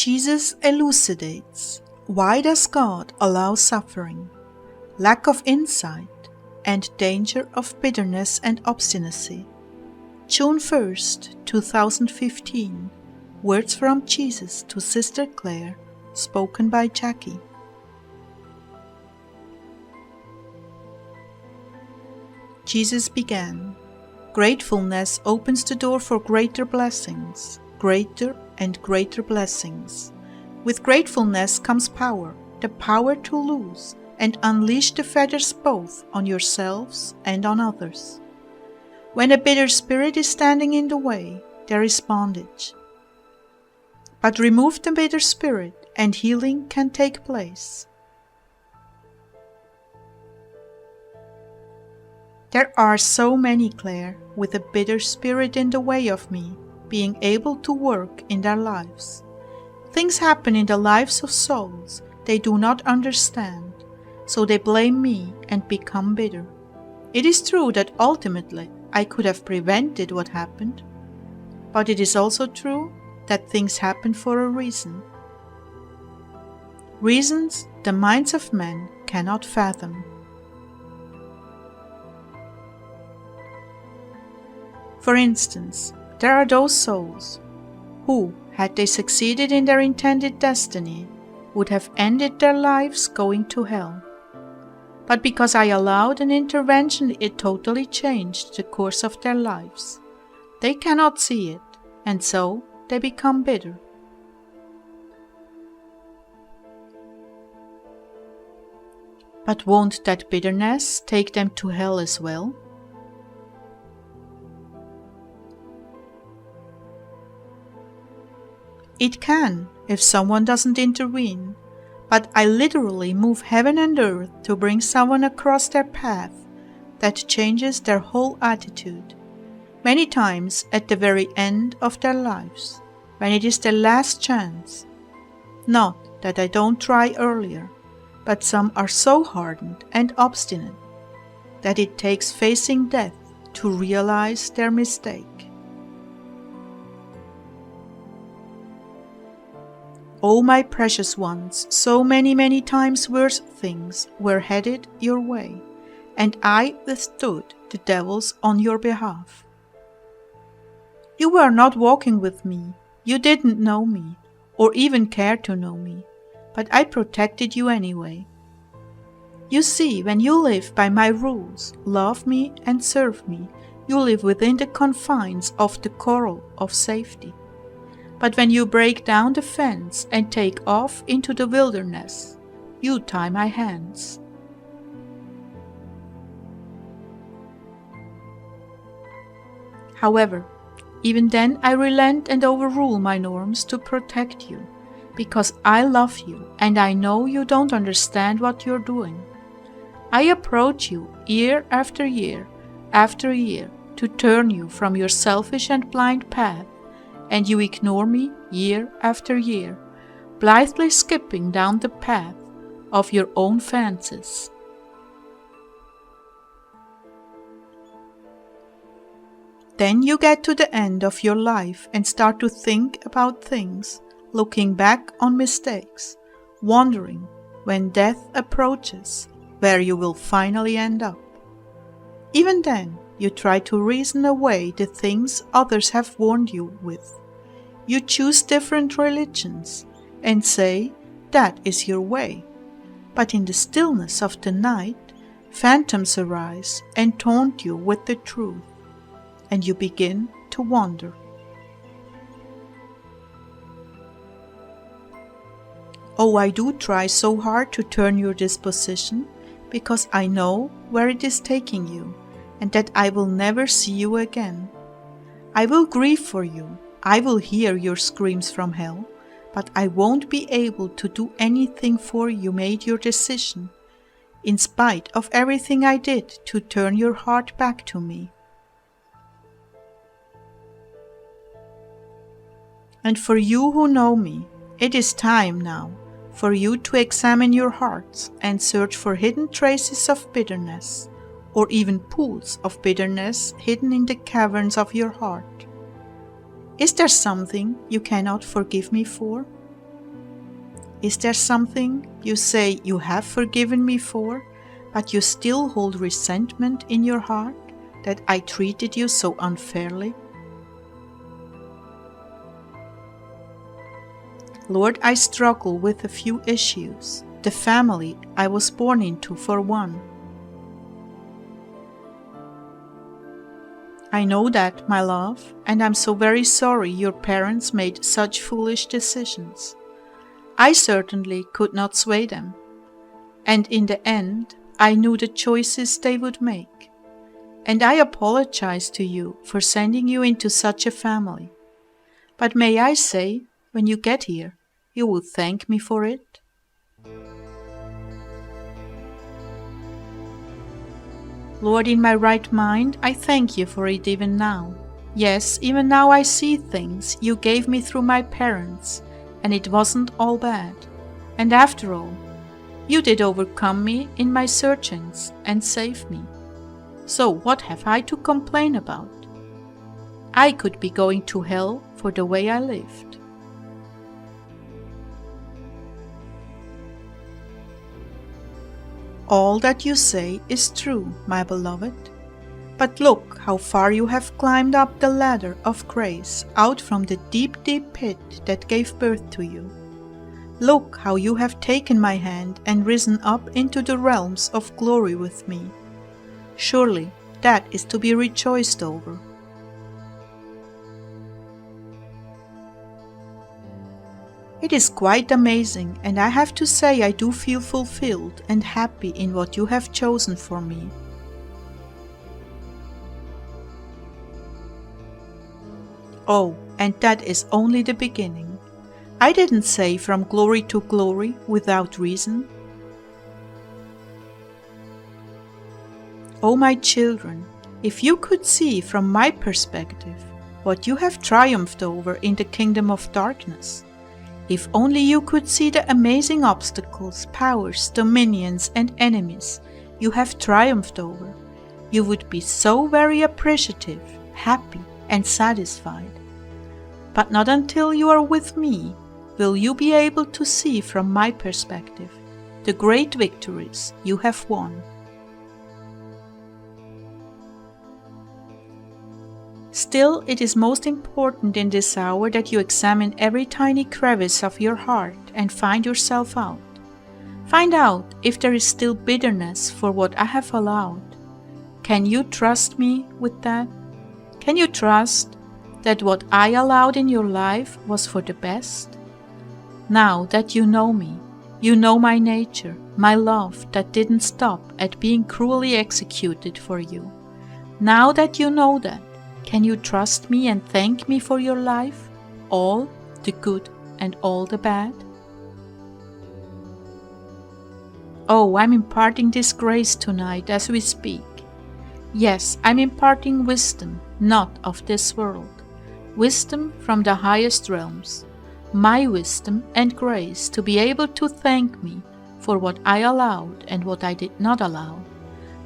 Jesus elucidates. Why does God allow suffering, lack of insight, and danger of bitterness and obstinacy? June 1st, 2015. Words from Jesus to Sister Clare, spoken by Jackie. Jesus began. Gratefulness opens the door for greater blessings, greater and greater blessings. With gratefulness comes power, the power to loose and unleash the fetters both on yourselves and on others. When a bitter spirit is standing in the way, there is bondage. But remove the bitter spirit and healing can take place. There are so many, Clare, with a bitter spirit in the way of me being able to work in their lives. Things happen in the lives of souls they do not understand, so they blame me and become bitter. It is true that ultimately I could have prevented what happened, but it is also true that things happen for a reason. Reasons the minds of men cannot fathom. For instance, there are those souls who, had they succeeded in their intended destiny, would have ended their lives going to hell. But because I allowed an intervention, it totally changed the course of their lives. They cannot see it, and so they become bitter. But won't that bitterness take them to hell as well? It can, if someone doesn't intervene, but I literally move heaven and earth to bring someone across their path that changes their whole attitude, many times at the very end of their lives, when it is their last chance. Not that I don't try earlier, but some are so hardened and obstinate that it takes facing death to realize their mistake. Oh, my precious ones, so many times worse things were headed your way, and I withstood the devils on your behalf. You were not walking with me, you didn't know me, or even care to know me, but I protected you anyway. You see, when you live by my rules, love me and serve me, you live within the confines of the coral of safety. But when you break down the fence and take off into the wilderness, you tie my hands. However, even then I relent and overrule my norms to protect you, because I love you and I know you don't understand what you're doing. I approach you year after year after year to turn you from your selfish and blind path, and you ignore me year after year, blithely skipping down the path of your own fancies. Then you get to the end of your life and start to think about things, looking back on mistakes, wondering when death approaches where you will finally end up. Even then, you try to reason away the things others have warned you with. You choose different religions and say that is your way. But in the stillness of the night, phantoms arise and taunt you with the truth, and you begin to wonder. Oh, I do try so hard to turn your disposition, because I know where it is taking you, and that I will never see you again. I will grieve for you. I will hear your screams from hell, but I won't be able to do anything for you made your decision, in spite of everything I did to turn your heart back to me. And for you who know me, it is time now for you to examine your hearts and search for hidden traces of bitterness, or even pools of bitterness hidden in the caverns of your heart. Is there something you cannot forgive me for? Is there something you say you have forgiven me for, but you still hold resentment in your heart that I treated you so unfairly? Lord, I struggle with a few issues, the family I was born into for one. I know that, my love, and I'm so very sorry your parents made such foolish decisions. I certainly could not sway them, and in the end, I knew the choices they would make. And I apologize to you for sending you into such a family. But may I say, when you get here, you will thank me for it? Lord, in my right mind, I thank you for it even now. Yes, even now I see things you gave me through my parents, and it wasn't all bad. And after all, you did overcome me in my searchings and save me. So what have I to complain about? I could be going to hell for the way I lived. All that you say is true, my beloved. But look how far you have climbed up the ladder of grace out from the deep, deep pit that gave birth to you. Look how you have taken my hand and risen up into the realms of glory with me. Surely that is to be rejoiced over. It is quite amazing, and I have to say I do feel fulfilled and happy in what you have chosen for me. Oh, and that is only the beginning. I didn't say from glory to glory without reason. Oh, my children, if you could see from my perspective what you have triumphed over in the kingdom of darkness. If only you could see the amazing obstacles, powers, dominions, and enemies you have triumphed over, you would be so very appreciative, happy, and satisfied. But not until you are with me will you be able to see from my perspective the great victories you have won. Still, it is most important in this hour that you examine every tiny crevice of your heart and find yourself out. Find out if there is still bitterness for what I have allowed. Can you trust me with that? Can you trust that what I allowed in your life was for the best? Now that you know me, you know my nature, my love that didn't stop at being cruelly executed for you. Now that you know that, can you trust me and thank me for your life, all the good and all the bad? Oh, I'm imparting this grace tonight as we speak. Yes, I'm imparting wisdom, not of this world. Wisdom from the highest realms. My wisdom and grace to be able to thank me for what I allowed and what I did not allow,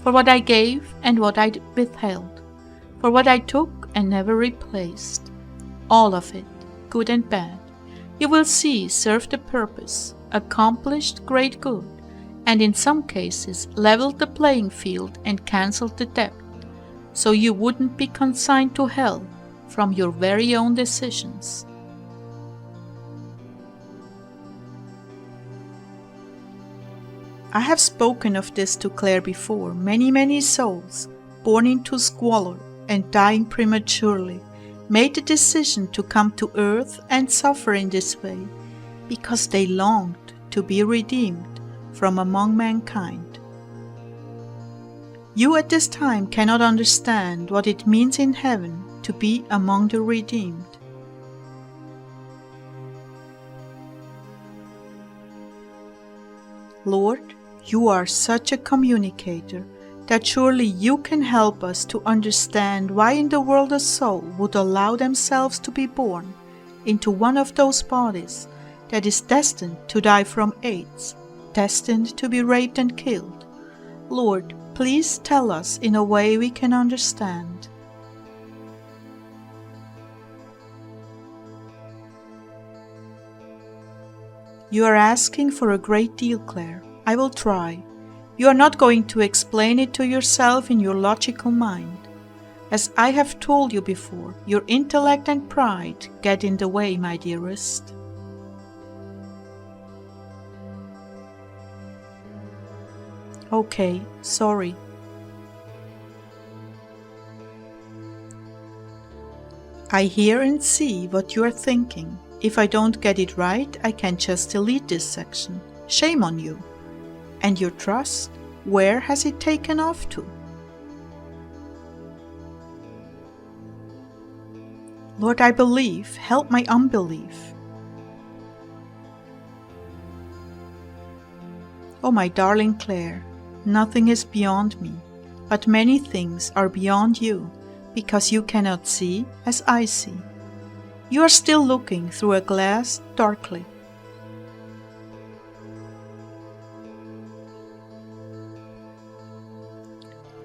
for what I gave and what I withheld, for what I took and never replaced. All of it, good and bad, you will see served the purpose, accomplished great good, and in some cases leveled the playing field and cancelled the debt, so you wouldn't be consigned to hell from your very own decisions. I have spoken of this to Clare before. Many souls, born into squalor and dying prematurely, made the decision to come to earth and suffer in this way, because they longed to be redeemed from among mankind. You at this time cannot understand what it means in heaven to be among the redeemed. Lord, you are such a communicator that surely you can help us to understand why in the world a soul would allow themselves to be born into one of those bodies that is destined to die from AIDS, destined to be raped and killed. Lord, please tell us in a way we can understand. You are asking for a great deal, Clare. I will try. You are not going to explain it to yourself in your logical mind. As I have told you before, your intellect and pride get in the way, my dearest. Okay, sorry. I hear and see what you are thinking. If I don't get it right, I can just delete this section. Shame on you. And your trust? Where has it taken off to? Lord, I believe. Help my unbelief. Oh, my darling Clare, nothing is beyond me, but many things are beyond you, because you cannot see as I see. You are still looking through a glass darkly.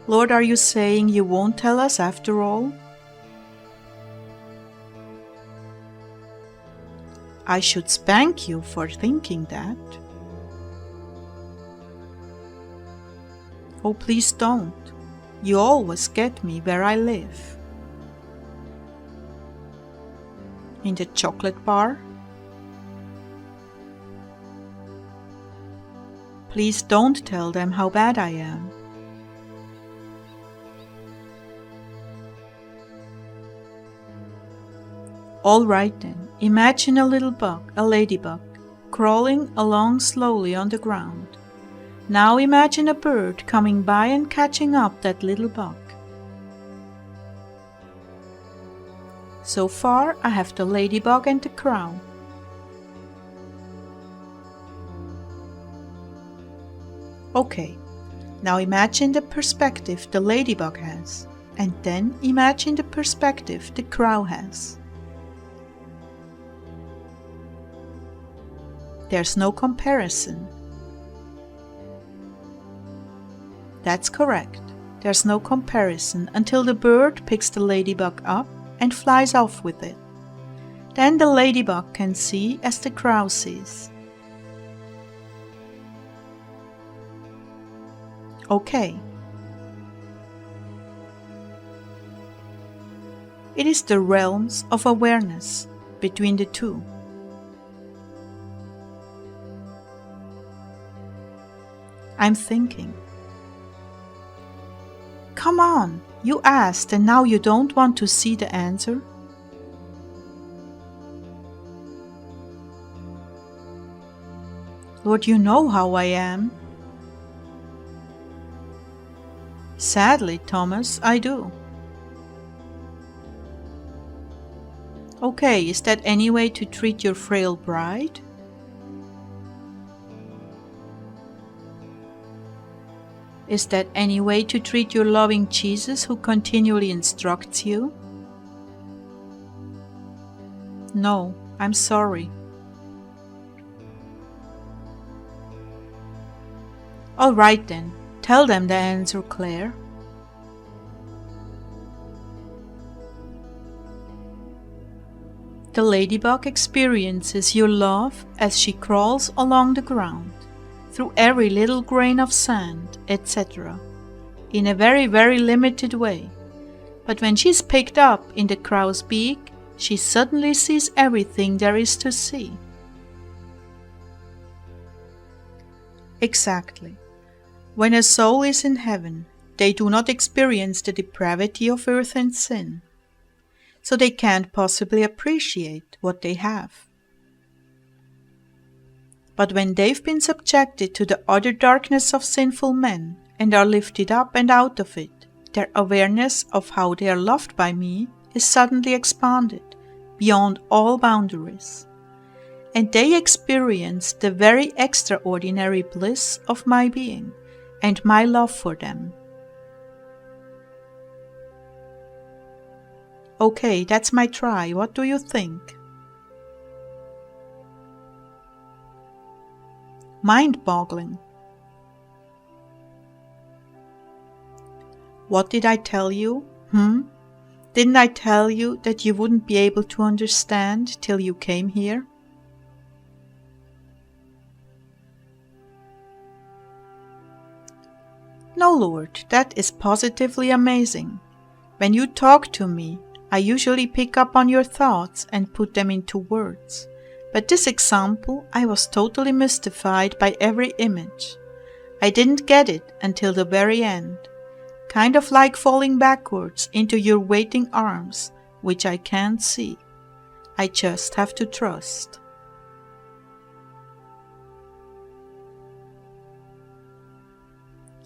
Lord, are you saying you won't tell us after all? I should spank you for thinking that. Oh, please don't. You always get me where I live. In the chocolate bar? Please don't tell them how bad I am. All right then, imagine a little bug, a ladybug, crawling along slowly on the ground. Now imagine a bird coming by and catching up that little bug. So far I have the ladybug and the crow. Okay, now imagine the perspective the ladybug has, and then imagine the perspective the crow has. There's no comparison. That's correct. There's no comparison until the bird picks the ladybug up and flies off with it. Then the ladybug can see as the crow sees. Okay. It is the realms of awareness between the two. I'm thinking. Come on, you asked and now you don't want to see the answer? Lord, you know how I am. Sadly, Thomas, I do. Okay, is that any way to treat your frail bride? Is that any way to treat your loving Jesus who continually instructs you? No, I'm sorry. All right then, tell them the answer, Clare. The ladybug experiences your love as she crawls along the ground, through every little grain of sand, etc., in a very, very limited way. But when she's picked up in the crow's beak, she suddenly sees everything there is to see. Exactly. When a soul is in heaven, they do not experience the depravity of earth and sin, so they can't possibly appreciate what they have. But when they've been subjected to the utter darkness of sinful men and are lifted up and out of it, their awareness of how they are loved by me is suddenly expanded beyond all boundaries, and they experience the very extraordinary bliss of my being and my love for them. Okay, that's my try. What do you think? Mind-boggling. What did I tell you? Didn't I tell you that you wouldn't be able to understand till you came here? No, Lord, that is positively amazing. When you talk to me, I usually pick up on your thoughts and put them into words. But this example, I was totally mystified by every image. I didn't get it until the very end. Kind of like falling backwards into your waiting arms, which I can't see. I just have to trust.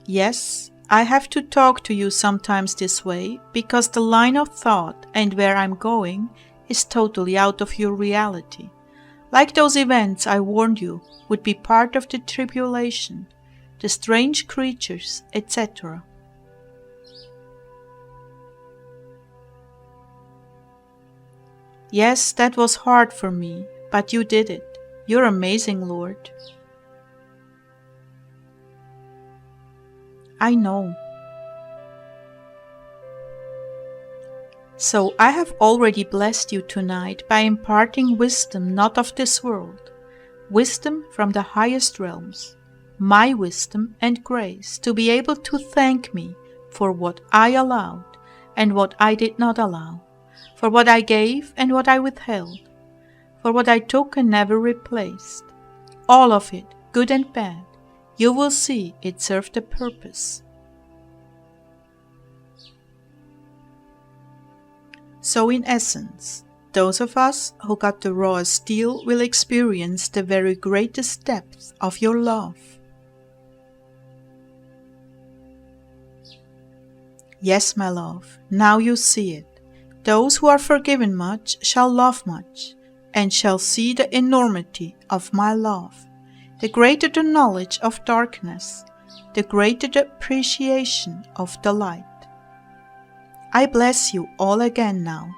Yes, I have to talk to you sometimes this way because the line of thought and where I'm going is totally out of your reality. Like those events I warned you would be part of the tribulation, the strange creatures, etc. Yes, that was hard for me, but you did it. You're amazing, Lord. I know. So I have already blessed you tonight by imparting wisdom not of this world, wisdom from the highest realms, my wisdom and grace to be able to thank me for what I allowed and what I did not allow, for what I gave and what I withheld, for what I took and never replaced. All of it, good and bad, you will see it served a purpose. So in essence, those of us who got the rawest deal will experience the very greatest depth of your love. Yes, my love, now you see it. Those who are forgiven much shall love much, and shall see the enormity of my love. The greater the knowledge of darkness, the greater the appreciation of the light. I bless you all again now.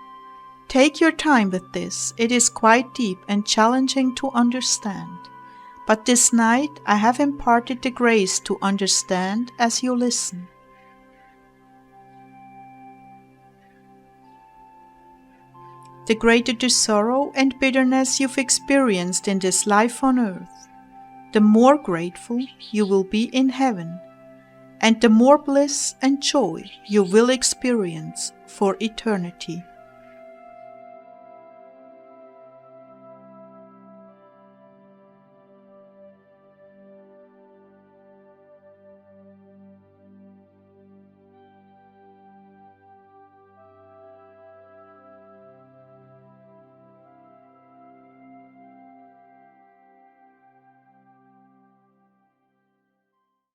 Take your time with this, it is quite deep and challenging to understand. But this night I have imparted the grace to understand as you listen. The greater the sorrow and bitterness you've experienced in this life on earth, the more grateful you will be in heaven, and the more bliss and joy you will experience for eternity.